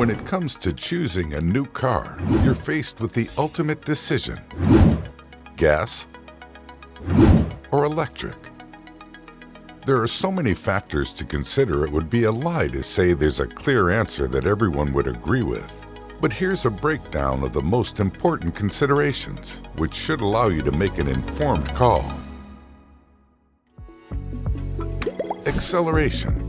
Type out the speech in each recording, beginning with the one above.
When it comes to choosing a new car, you're faced with the ultimate decision: gas or electric. There are so many factors to consider, it would be a lie to say there's a clear answer that everyone would agree with. But here's a breakdown of the most important considerations, which should allow you to make an informed call. Acceleration.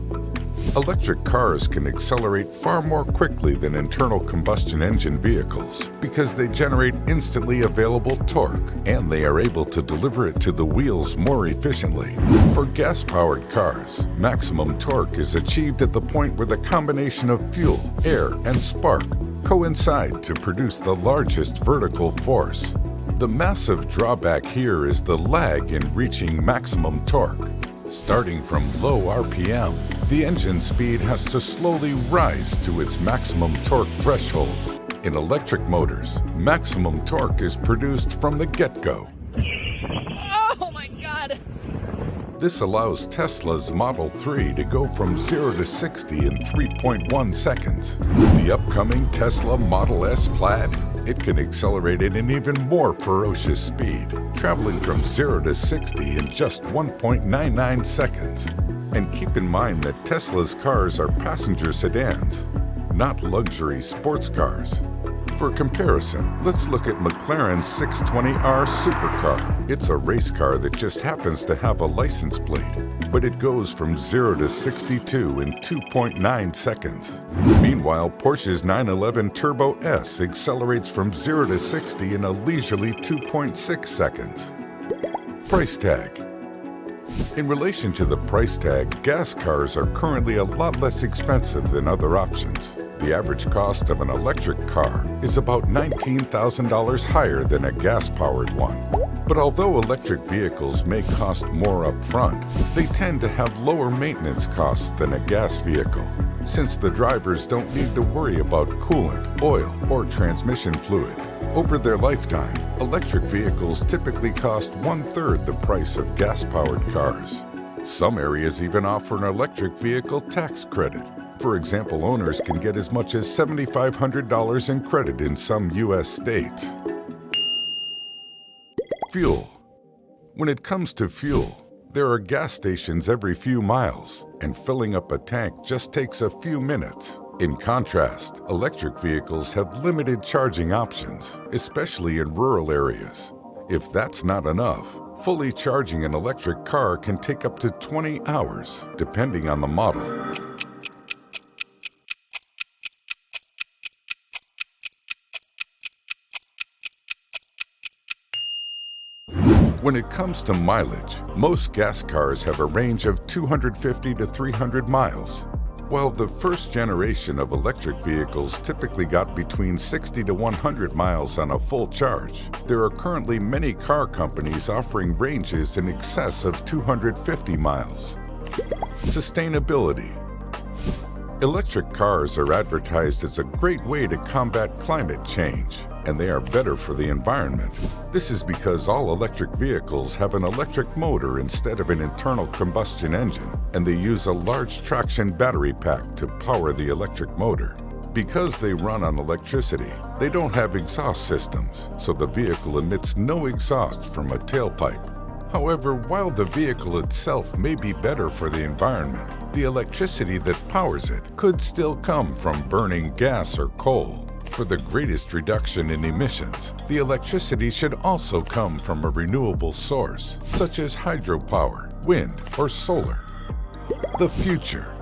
Electric cars can accelerate far more quickly than internal combustion engine vehicles because they generate instantly available torque, and they are able to deliver it to the wheels more efficiently. For gas-powered cars, maximum torque is achieved at the point where the combination of fuel, air, and spark coincide to produce the largest vertical force. The massive drawback here is the lag in reaching maximum torque. Starting from low RPM, the engine speed has to slowly rise to its maximum torque threshold. In electric motors, maximum torque is produced from the get-go. Oh my God! This allows Tesla's Model 3 to go from 0 to 60 in 3.1 seconds. The upcoming Tesla Model S Plaid, it can accelerate at an even more ferocious speed, traveling from 0 to 60 in just 1.99 seconds. And keep in mind that Tesla's cars are passenger sedans, not luxury sports cars. For comparison, let's look at McLaren's 620R supercar. It's a race car that just happens to have a license plate, but it goes from 0 to 62 in 2.9 seconds. Meanwhile, Porsche's 911 Turbo S accelerates from 0 to 60 in a leisurely 2.6 seconds. Price tag. In relation to the price tag, gas cars are currently a lot less expensive than other options. The average cost of an electric car is about $19,000 higher than a gas-powered one. But although electric vehicles may cost more up front, they tend to have lower maintenance costs than a gas vehicle, since the drivers don't need to worry about coolant, oil, or transmission fluid. Over their lifetime, electric vehicles typically cost 1/3 the price of gas-powered cars. Some areas even offer an electric vehicle tax credit. For example, owners can get as much as $7,500 in credit in some U.S. states. Fuel. When it comes to fuel, there are gas stations every few miles, and filling up a tank just takes a few minutes. In contrast, electric vehicles have limited charging options, especially in rural areas. If that's not enough, fully charging an electric car can take up to 20 hours, depending on the model. When it comes to mileage, most gas cars have a range of 250 to 300 miles. While the first generation of electric vehicles typically got between 60 to 100 miles on a full charge, there are currently many car companies offering ranges in excess of 250 miles. Sustainability. Electric cars are advertised as a great way to combat climate change, and they are better for the environment. This is because all electric vehicles have an electric motor instead of an internal combustion engine, and they use a large traction battery pack to power the electric motor. Because they run on electricity, they don't have exhaust systems, so the vehicle emits no exhaust from a tailpipe. However, while the vehicle itself may be better for the environment, the electricity that powers it could still come from burning gas or coal. For the greatest reduction in emissions, the electricity should also come from a renewable source, such as hydropower, wind, or solar. The future.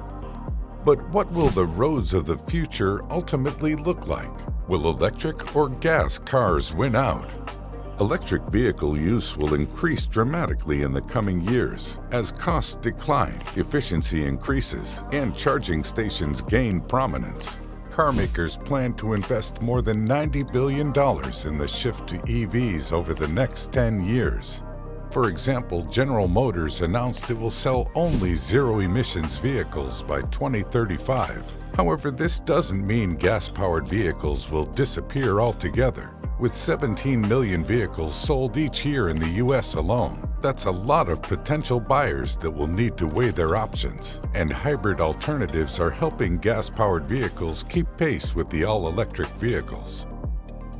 But what will the roads of the future ultimately look like? Will electric or gas cars win out? Electric vehicle use will increase dramatically in the coming years as costs decline, efficiency increases, and charging stations gain prominence. Car makers plan to invest more than $90 billion in the shift to EVs over the next 10 years. For example, General Motors announced it will sell only zero-emissions vehicles by 2035. However, this doesn't mean gas-powered vehicles will disappear altogether. With 17 million vehicles sold each year in the U.S. alone, That's a lot of potential buyers that will need to weigh their options, and hybrid alternatives are helping gas-powered vehicles keep pace with the all-electric vehicles.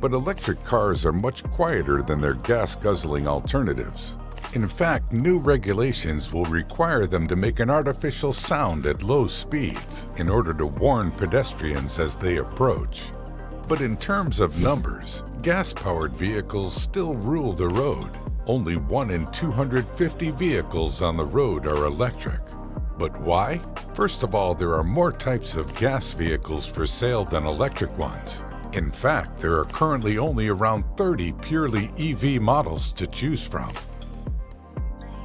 But electric cars are much quieter than their gas-guzzling alternatives. In fact, new regulations will require them to make an artificial sound at low speeds in order to warn pedestrians as they approach. But in terms of numbers, gas-powered vehicles still rule the road. Only 1 in 250 vehicles on the road are electric. But why? First of all, there are more types of gas vehicles for sale than electric ones. In fact, there are currently only around 30 purely EV models to choose from.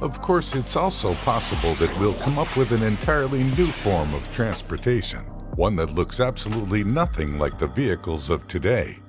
Of course, it's also possible that we'll come up with an entirely new form of transportation, one that looks absolutely nothing like the vehicles of today.